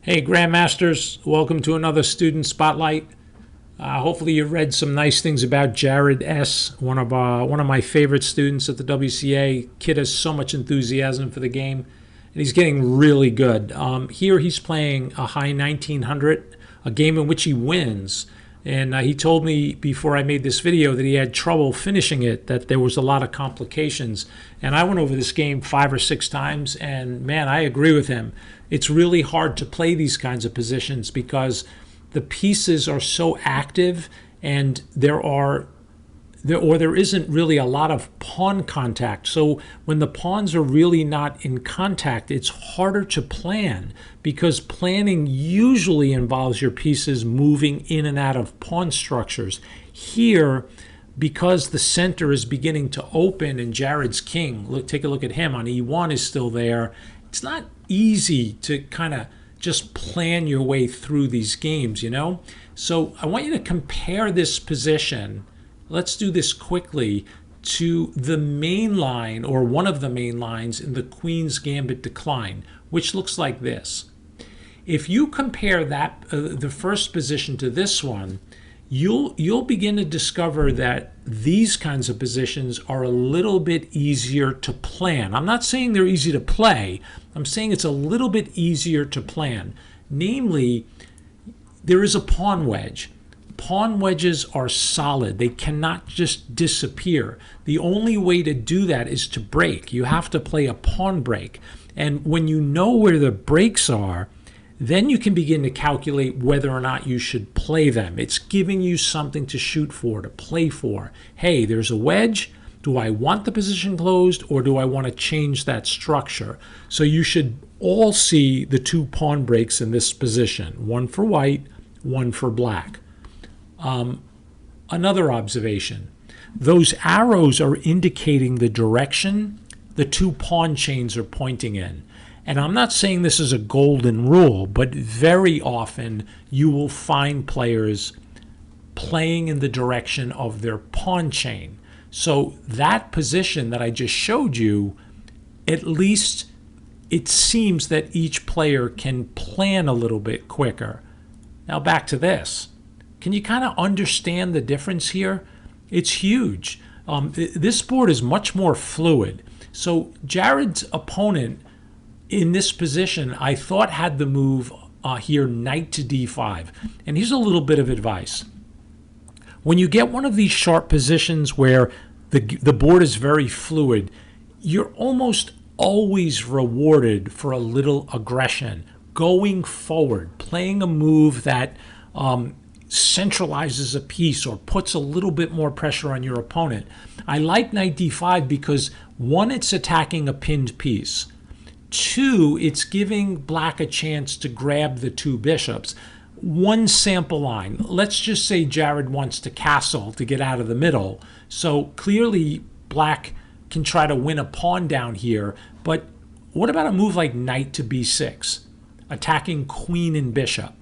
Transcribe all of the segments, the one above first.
Hey Grandmasters, welcome to another Student Spotlight. Hopefully you read some nice things about Jared S., one of my favorite students at the WCA. Kid has so much enthusiasm for the game, and he's getting really good. Here he's playing a high 1900, a game in which he wins. And he told me before I made this video that he had trouble finishing it, that there was a lot of complications. And I went over this game 5 or 6 times, and man, I agree with him. It's really hard to play these kinds of positions because the pieces are so active, and there isn't really a lot of pawn contact. So when the pawns are really not in contact, it's harder to plan because planning usually involves your pieces moving in and out of pawn structures. Here, because the center is beginning to open and Jared's king, take a look at him on E1 is still there. It's not easy to kind of just plan your way through these games, you know? So I want you to compare this position. Let's do this quickly to the main line, or one of the main lines in the Queen's Gambit decline, which looks like this. If you compare that the first position to this one, you'll begin to discover that these kinds of positions are a little bit easier to plan. I'm not saying they're easy to play. I'm saying it's a little bit easier to plan. Namely, there is a pawn wedge. Pawn wedges are solid. They cannot just disappear. The only way to do that is to break. You have to play a pawn break. And when you know where the breaks are, then you can begin to calculate whether or not you should play them. It's giving you something to shoot for, to play for. Hey, there's a wedge. Do I want the position closed, or do I want to change that structure? So you should all see the 2 pawn breaks in this position, one for white, one for black. Another observation, those arrows are indicating the direction the 2 pawn chains are pointing in. And I'm not saying this is a golden rule, but very often you will find players playing in the direction of their pawn chain. So that position that I just showed you, at least it seems that each player can plan a little bit quicker. Now back to this. Can you kind of understand the difference here? It's huge. This board is much more fluid. So Jared's opponent in this position, I thought, had the move here, knight to d5. And here's a little bit of advice. When you get one of these sharp positions where the board is very fluid, you're almost always rewarded for a little aggression, going forward, playing a move that centralizes a piece or puts a little bit more pressure on your opponent. I like knight d5 because, one, it's attacking a pinned piece. 2, it's giving black a chance to grab the 2 bishops. One sample line. Let's just say Jared wants to castle to get out of the middle. So clearly black can try to win a pawn down here. But what about a move like knight to b6, attacking queen and bishop?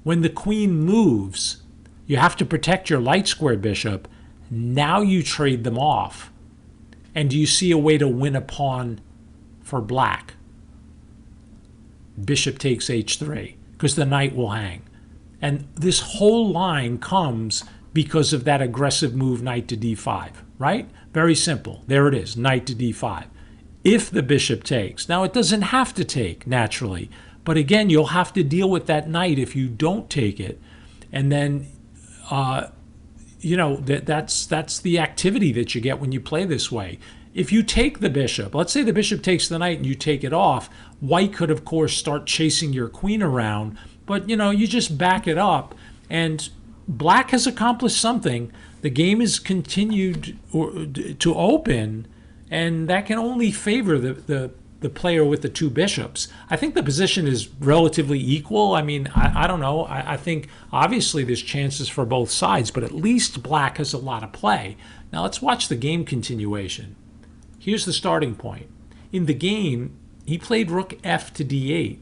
When the queen moves, you have to protect your light square bishop. Now you trade them off. And do you see a way to win a pawn for black? Bishop takes h3 because the knight will hang. And this whole line comes because of that aggressive move, knight to d5, right? Very simple. There it is, knight to d5. If the bishop takes. Now, it doesn't have to take naturally, but again, you'll have to deal with that knight if you don't take it. And then, you know, that's the activity that you get when you play this way. If you take the bishop, let's say the bishop takes the knight and you take it off, white could, of course, start chasing your queen around, but, you know, you just back it up, and black has accomplished something. The game is continued to open, and that can only favor the player with the 2 bishops. I think the position is relatively equal. I mean, I don't know. I think obviously there's chances for both sides, but at least black has a lot of play. Now let's watch the game continuation. Here's the starting point. In the game, he played rook f to d8,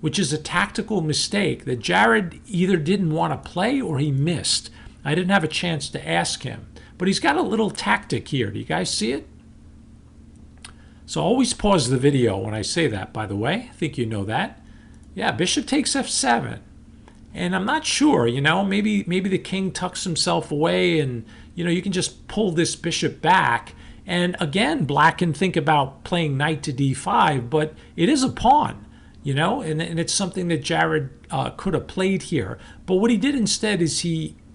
which is a tactical mistake that Jared either didn't want to play or he missed. I didn't have a chance to ask him. But he's got a little tactic here. Do you guys see it? So always pause the video when I say that, by the way. I think you know that. Yeah, bishop takes f7. And I'm not sure, maybe the king tucks himself away and, you can just pull this bishop back. And again, black can think about playing knight to d5, but it is a pawn, and it's something that Jared could have played here. But what he did instead is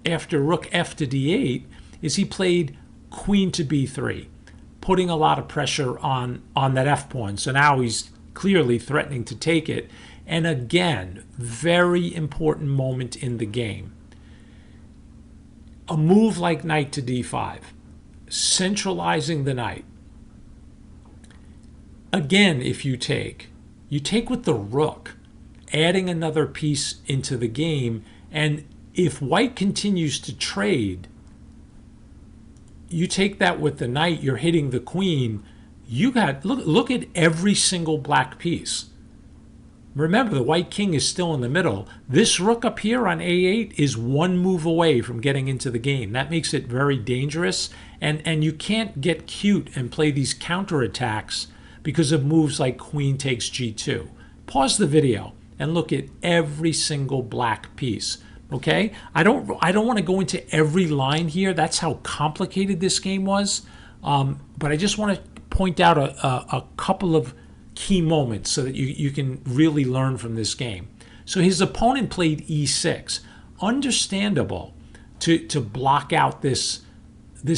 after rook f to d8, is he played queen to b3, putting a lot of pressure on that f pawn. So now he's clearly threatening to take it. And again, very important moment in the game. A move like knight to d5, centralizing the knight. Again, if you take with the rook, adding another piece into the game. And if white continues to trade, you take that with the knight, you're hitting the queen. Look at every single black piece. Remember, the white king is still in the middle. This rook up here on a8 is one move away from getting into the game. That makes it very dangerous. And you can't get cute and play these counterattacks because of moves like queen takes g2. Pause the video and look at every single black piece. Okay? I don't want to go into every line here. That's how complicated this game was. But I just want to point out a couple of key moments so that you can really learn from this game. So his opponent played e6. Understandable to block out this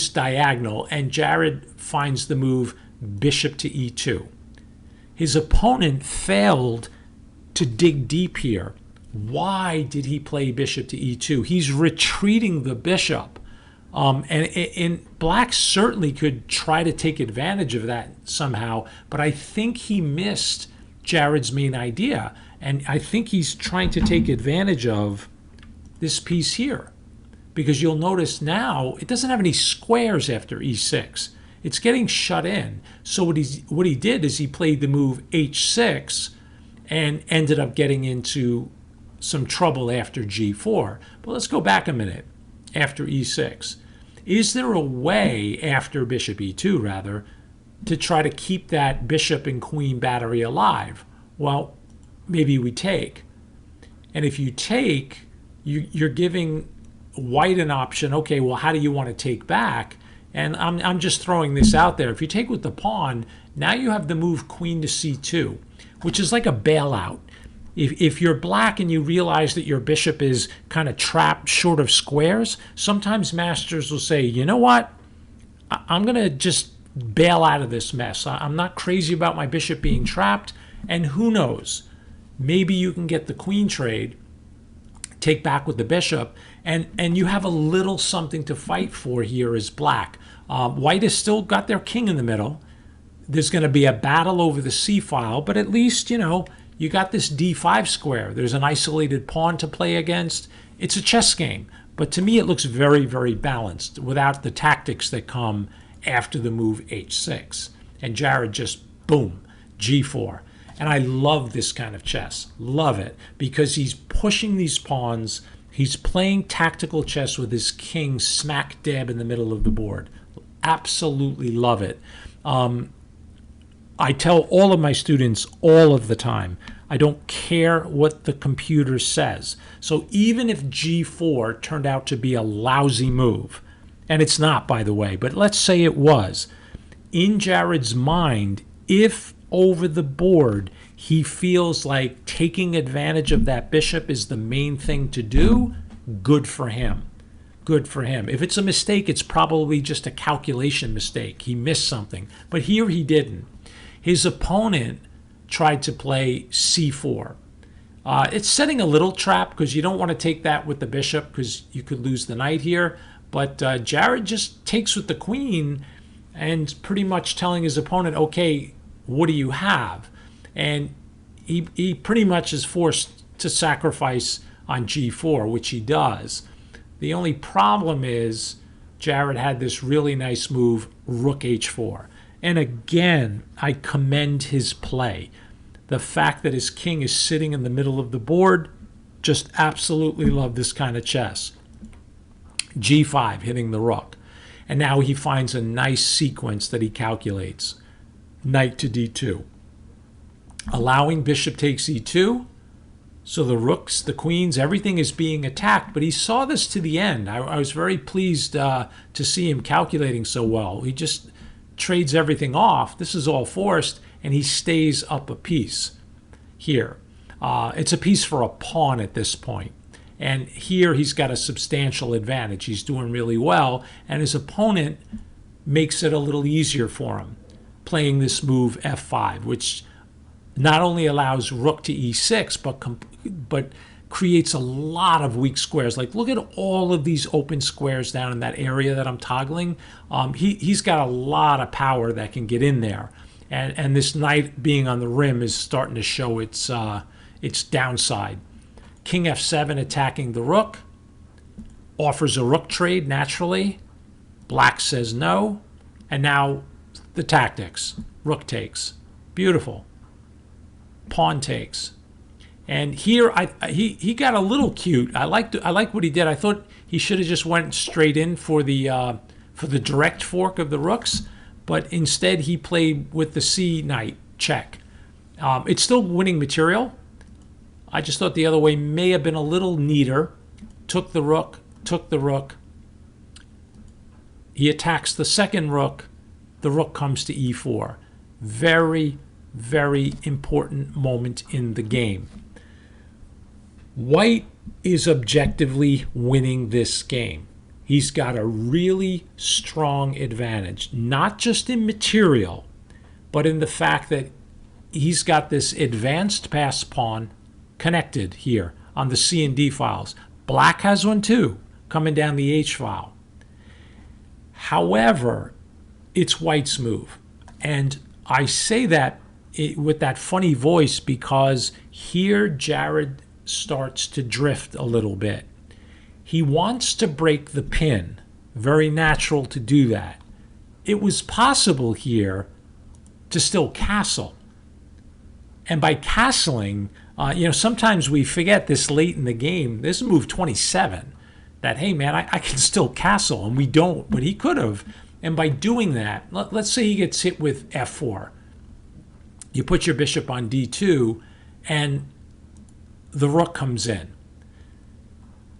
diagonal, and Jared finds the move bishop to e2. His opponent failed to dig deep here. Why did he play bishop to e2? He's retreating the bishop. And black certainly could try to take advantage of that somehow, but I think he missed Jared's main idea. And I think he's trying to take advantage of this piece here, because you'll notice now it doesn't have any squares after e6. It's getting shut in. So what he did is he played the move h6 and ended up getting into some trouble after g4. But let's go back a minute. After e6, is there a way after bishop e2 rather to try to keep that bishop and queen battery alive? Well, maybe we take. And if you take, you're giving white an option. Okay, well, how do you want to take back? And I'm just throwing this out there. If you take with the pawn, now you have the move queen to c2, which is like a bailout. If you're black and you realize that your bishop is kind of trapped short of squares, sometimes masters will say, you know what, I'm going to just bail out of this mess. I'm not crazy about my bishop being trapped. And who knows, maybe you can get the queen trade, take back with the bishop, and you have a little something to fight for here as black. White has still got their king in the middle. There's going to be a battle over the c file, but at least, you got this d5 square. There's an isolated pawn to play against. It's a chess game. But to me, it looks very, very balanced without the tactics that come after the move h6. And Jared just, boom, g4. And I love this kind of chess. Love it. Because he's pushing these pawns. He's playing tactical chess with his king smack dab in the middle of the board. Absolutely love it. I tell all of my students all of the time, I don't care what the computer says. So even if g4 turned out to be a lousy move, and it's not, by the way, but let's say it was, in Jared's mind, if over the board he feels like taking advantage of that bishop is the main thing to do, good for him. Good for him. If it's a mistake, it's probably just a calculation mistake. He missed something. But here he didn't. His opponent tried to play c4. It's setting a little trap because you don't want to take that with the bishop because you could lose the knight here. But Jared just takes with the queen and pretty much telling his opponent, okay, what do you have? And he pretty much is forced to sacrifice on g4, which he does. The only problem is Jared had this really nice move, rook h4. And again, I commend his play. The fact that his king is sitting in the middle of the board, just absolutely love this kind of chess. g5, hitting the rook. And now he finds a nice sequence that he calculates. Knight to d2. Allowing bishop takes e2, So the rooks, the queens, everything is being attacked, but he saw this to the end. I was very pleased to see him calculating so well. He just trades everything off. This is all forced, and he stays up a piece here. It's a piece for a pawn at this point. And here he's got a substantial advantage. He's doing really well, and his opponent makes it a little easier for him, playing this move f5, which not only allows rook to e6, but creates a lot of weak squares. Like, look at all of these open squares down in that area that I'm toggling. He's got a lot of power that can get in there. And this knight being on the rim is starting to show its downside. King f7 attacking the rook. Offers a rook trade naturally. Black says no. And now the tactics. Rook takes. Beautiful. Pawn takes. And here he got a little cute. I like what he did. I thought he should have just went straight in for the direct fork of the rooks, but instead he played with the C knight check. It's still winning material. I just thought the other way may have been a little neater. Took the rook, took the rook. He attacks the second rook. The rook comes to e4. Very, very important moment in the game. White is objectively winning this game. He's got a really strong advantage, not just in material, but in the fact that he's got this advanced pass pawn connected here on the C and D files. Black has one too, coming down the H file. However, it's White's move. And I say that with that funny voice because here Jared starts to drift a little bit. He wants to break the pin. Very natural to do that. It was possible here to still castle. And by castling, sometimes we forget this late in the game. This is move 27. That, hey, man, I can still castle. And we don't, but he could have. And by doing that, let's say he gets hit with f4. You put your bishop on d2, and the rook comes in.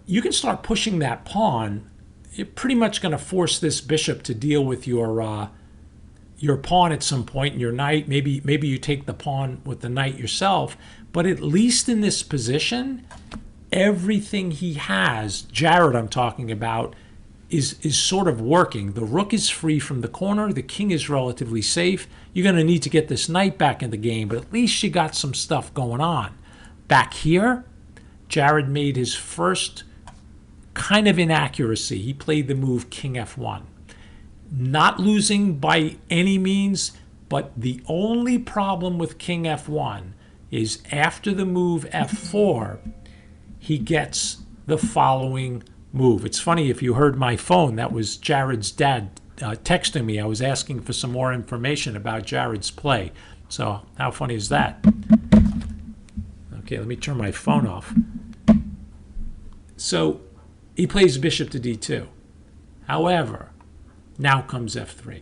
You can start pushing that pawn. You're pretty much going to force this bishop to deal with your pawn at some point, and your knight. Maybe you take the pawn with the knight yourself. But at least in this position, everything he has, Jared I'm talking about, is sort of working. The rook is free from the corner. The king is relatively safe. You're going to need to get this knight back in the game, but at least you got some stuff going on. Back here, Jared made his first kind of inaccuracy. He played the move king f1. Not losing by any means, but the only problem with king f1 is after the move f4, he gets the following move. It's funny, if you heard my phone, that was Jared's dad texting me. I was asking for some more information about Jared's play. So how funny is that? Okay, let me turn my phone off. So he plays bishop to d2. However, now comes f3.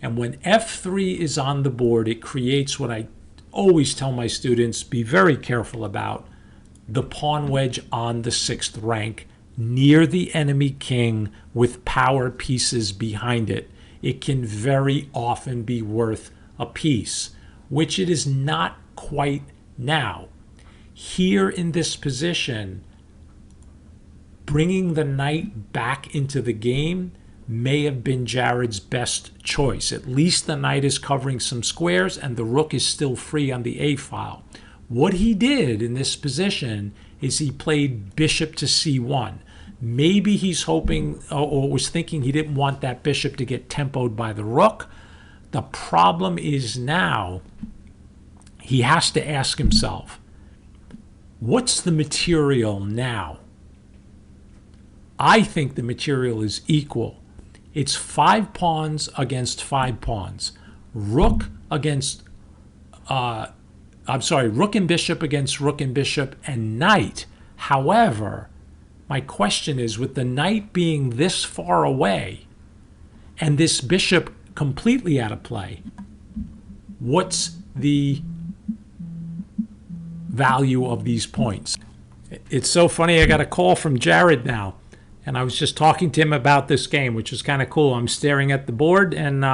And when f3 is on the board, it creates what I always tell my students, be very careful about, the pawn wedge on the 6th rank near the enemy king with power pieces behind it. It can very often be worth a piece, which it is not quite now. Here in this position, bringing the knight back into the game may have been Jared's best choice. At least the knight is covering some squares and the rook is still free on the A file. What he did in this position is he played bishop to c1. Maybe he's hoping or was thinking he didn't want that bishop to get tempoed by the rook. The problem is now he has to ask himself, what's the material now? I think the material is equal. It's 5 pawns against 5 pawns. Rook against, rook and bishop against rook and bishop and knight. However, my question is, with the knight being this far away and this bishop completely out of play, what's the value of these points. It's so funny, I got a call from Jared now, and I was just talking to him about this game, which is kind of cool. I'm staring at the board and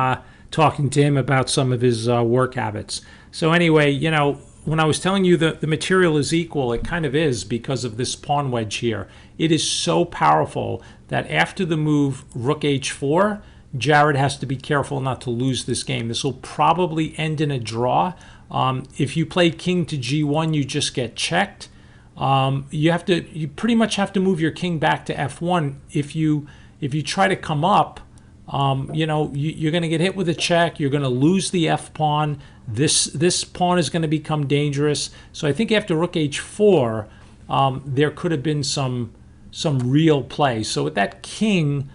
talking to him about some of his work habits. So anyway, you know, when I was telling you that the material is equal, it kind of is because of this pawn wedge here. It is so powerful that after the move rook h4, Jared has to be careful not to lose this game. This will probably end in a draw. If you play king to g1, you just get checked. You pretty much have to move your king back to f1. If you try to come up, you know, you're going to get hit with a check. You're going to lose the f pawn. This pawn is going to become dangerous. So I think after rook h4, there could have been some real play. So with that king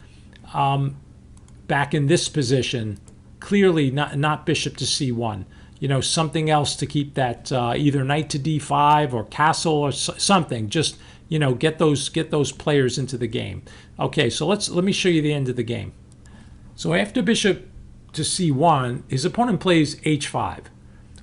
back in this position, clearly not bishop to c1. You know, something else to keep that either knight to d5 or castle or something. Just, you know, get those players into the game. Okay, so let me show you the end of the game. So after bishop to c1, his opponent plays h5,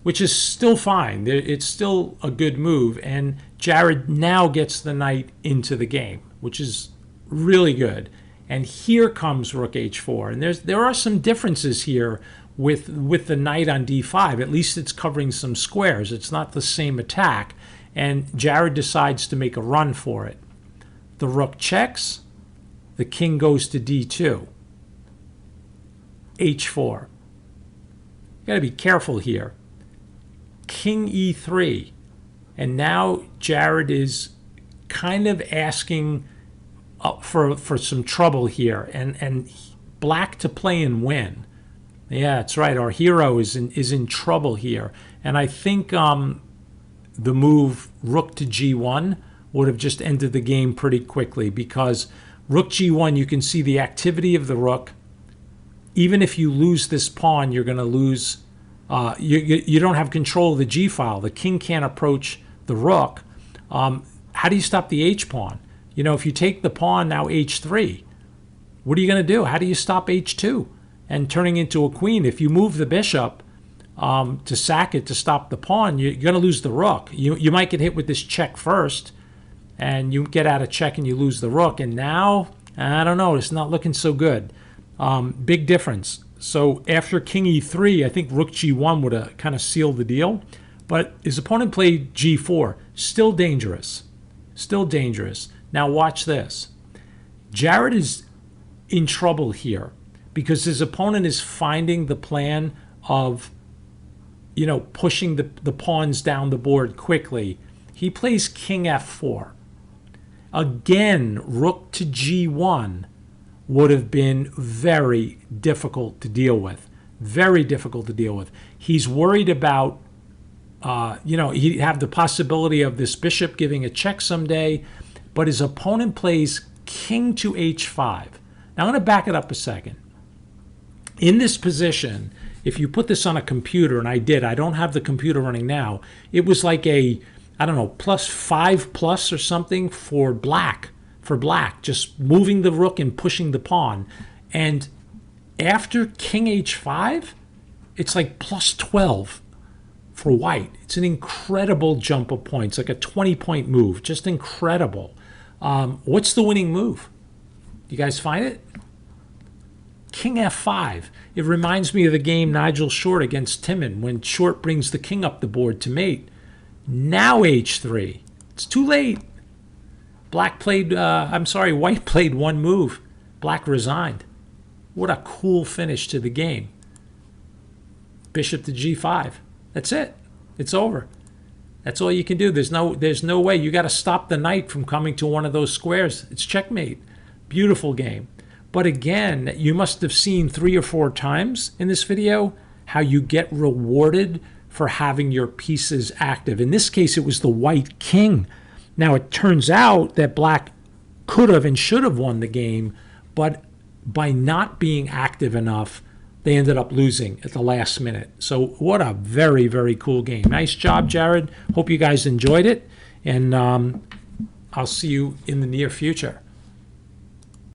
which is still fine. It's still a good move, and Jared now gets the knight into the game, which is really good. And here comes rook h4, and there are some differences here with the knight on d5. At least it's covering some squares. It's not the same attack, and Jared decides to make a run for it. The rook checks, the king goes to d2, h4. You got to be careful here. King e3, and now Jared is kind of asking for some trouble here, and black to play and win. Yeah, that's right. Our hero is in trouble here, and I think the move rook to g1 would have just ended the game pretty quickly, because rook g1, you can see the activity of the rook. Even if you lose this pawn, you're going to lose. You don't have control of the g file. The king can't approach the rook. How do you stop the h pawn? You know, if you take the pawn now h3, what are you going to do? How do you stop h2 and turning into a queen? If you move the bishop to sack it to stop the pawn, you're going to lose the rook. You might get hit with this check first, and you get out of check and you lose the rook. And now, I don't know, it's not looking so good. Big difference. So after king e3, I think rook g1 would have kind of sealed the deal. But his opponent played g4. Still dangerous. Still dangerous. Now watch this. Jared is in trouble here because his opponent is finding the plan of, you know, pushing the pawns down the board quickly. He plays king f4. Again, rook to g1 would have been very difficult to deal with. Very difficult to deal with. He's worried about, you know, he'd have the possibility of this bishop giving a check someday, but his opponent plays king to h5. Now I'm going to back it up a second. In this position, if you put this on a computer, and I did, I don't have the computer running now, it was like a, I don't know, +5+ or something for black, just moving the rook and pushing the pawn. And after king h5, it's like +12 for white. It's an incredible jump of points, like a 20-point move, just incredible. What's the winning move? You guys find it? King f5. It reminds me of the game Nigel Short against Timon, when Short brings the king up the board to mate. Now h3. It's too late. White played one move. Black resigned. What a cool finish to the game. Bishop to g5. That's it. It's over. That's all you can do. There's no way. You got to stop the knight from coming to one of those squares. It's checkmate. Beautiful game. But again, you must have seen 3 or 4 times in this video how you get rewarded for having your pieces active. In this case, it was the white king. Now, it turns out that black could have and should have won the game, but by not being active enough, they ended up losing at the last minute. So what a very, very cool game. Nice job, Jared. Hope you guys enjoyed it, and I'll see you in the near future.